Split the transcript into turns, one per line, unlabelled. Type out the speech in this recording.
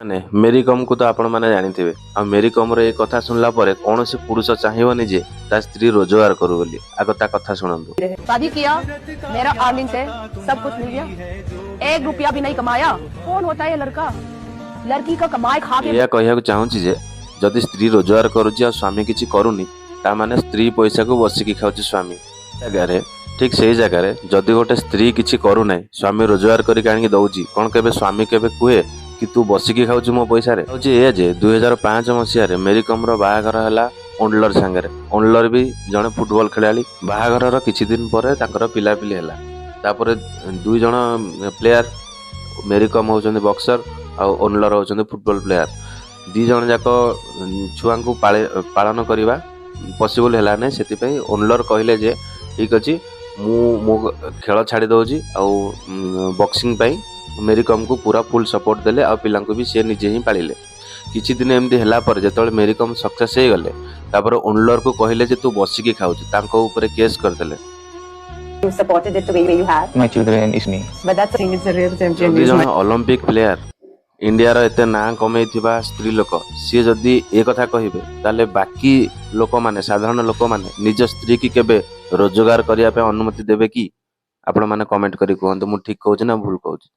ମାନେ ମେରି କମ୍ କୁ ତ ଆପଣ ମାନେ ଜାଣିଥିବେ। ଆଉ ମେରି କମ୍ ର ଏ କଥା ଶୁଣିଲା ପରେ କୌଣସି ପୁରୁଷ ଚାହିଁବନି ଯେ ତା ସ୍ତ୍ରୀ ରୋଜଗାର କରୁ ବୋଲି। ଆଗ ତା କଥା ଶୁଣନ୍ତୁ।
शादी किया, मेरा अर्निंग से सब कुछ मिल गया, 1 रुपया भी नहीं कमाया। कौन होता है ये लड़का? लड़की का कमाए खा के।
ଏଇଆ କହିବାକୁ ଚାହୁଁଛି ଯେ ଯଦି ସ୍ତ୍ରୀ ରୋଜଗାର କରୁଛି ଆଉ ସ୍ୱାମୀ କିଛି କରୁନି, ତା ମାନେ ସ୍ତ୍ରୀ ପଇସାକୁ ବସିକି ଖାଉଛି ସ୍ୱାମୀ। ଜାଗାରେ ଠିକ୍ ସେଇ ଜାଗାରେ ଯଦି ଗୋଟେ ସ୍ତ୍ରୀ କିଛି କରୁନାହିଁ, ସ୍ୱାମୀ ରୋଜଗାର କରିକି ଆଣିକି ଦଉଛି, କଣ କେବେ ସ୍ୱାମୀ କେବେ କୁହେ କି ତୁ ବସିକି ଖାଉଛୁ ମୋ ପଇସାରେ? ହଉଛି ଏଇଆ ଯେ 2005 ମସିହାରେ ମେରି କମ୍ ର ବାହାଘର ହେଲା ଓଣ୍ଡଲର ସାଙ୍ଗରେ। ଓଣ୍ଡଲର ବି ଜଣେ ଫୁଟବଲ ଖେଳାଳି। ବାହାଘରର କିଛି ଦିନ ପରେ ତାଙ୍କର ପିଲାପିଲି ହେଲା। ତାପରେ 2 ଜଣ ପ୍ଲେୟାର, ମେରି କମ୍ ହେଉଛନ୍ତି ବକ୍ସର ଆଉ ଓଣ୍ଡଲର ହେଉଛନ୍ତି ଫୁଟବଲ ପ୍ଲେୟାର। 2 ଜଣ ଯାକ ଛୁଆଙ୍କୁ ପାଳନ କରିବା ପସିବଲ ହେଲା ନାହିଁ। ସେଥିପାଇଁ ଓଣ୍ଡଲର କହିଲେ ଯେ ଠିକ୍ ଅଛି, ମୁଁ ମୋ ଖେଳ ଛାଡ଼ି ଦେଉଛି ଆଉ ବକ୍ସିଂ ପାଇଁ ମେରି କମ୍ କୁ ପୁରା ଫୁଲ୍ ସପୋର୍ଟ ଦେଲେ ଆଉ ପିଲାଙ୍କୁ ବି ସେ ନିଜେ ହିଁ ପାଳିଲେ। କିଛି ଦିନ ଏମିତି ହେଲା ପରେ ଯେତେବେଳେ ମେରି କମ୍ ସକ୍ସେସ୍ ହେଇଗଲେ, ତାପରେ ଓଣ୍ଡଲରକୁ କହିଲେ ଯେ ତୁ ବସିକି ଖାଉଛୁ, ତାଙ୍କ ଉପରେ କେସ୍ କରିଦେଲେ।
You supported it the way you have.
My children is me.
But that's the thing, it's a real champion.
ଯଦି ଜଣେ ଅଲମ୍ପିକ ପ୍ଲେୟାର, ଇଣ୍ଡିଆର ଏତେ ନାଁ କମେଇଥିବା ସ୍ତ୍ରୀ ଲୋକ, ସିଏ ଯଦି ଏ କଥା କହିବେ, ତାହେଲେ ବାକି ଲୋକମାନେ, ସାଧାରଣ ଲୋକମାନେ ନିଜ ସ୍ତ୍ରୀ କି କେବେ ରୋଜଗାର କରିବା ପାଇଁ ଅନୁମତି ଦେବେ କି? ଆପଣମାନେ କମେଣ୍ଟ କରି କୁହନ୍ତୁ, ମୁଁ ଠିକ୍ କହୁଛି ନା ଭୁଲ କହୁଛି।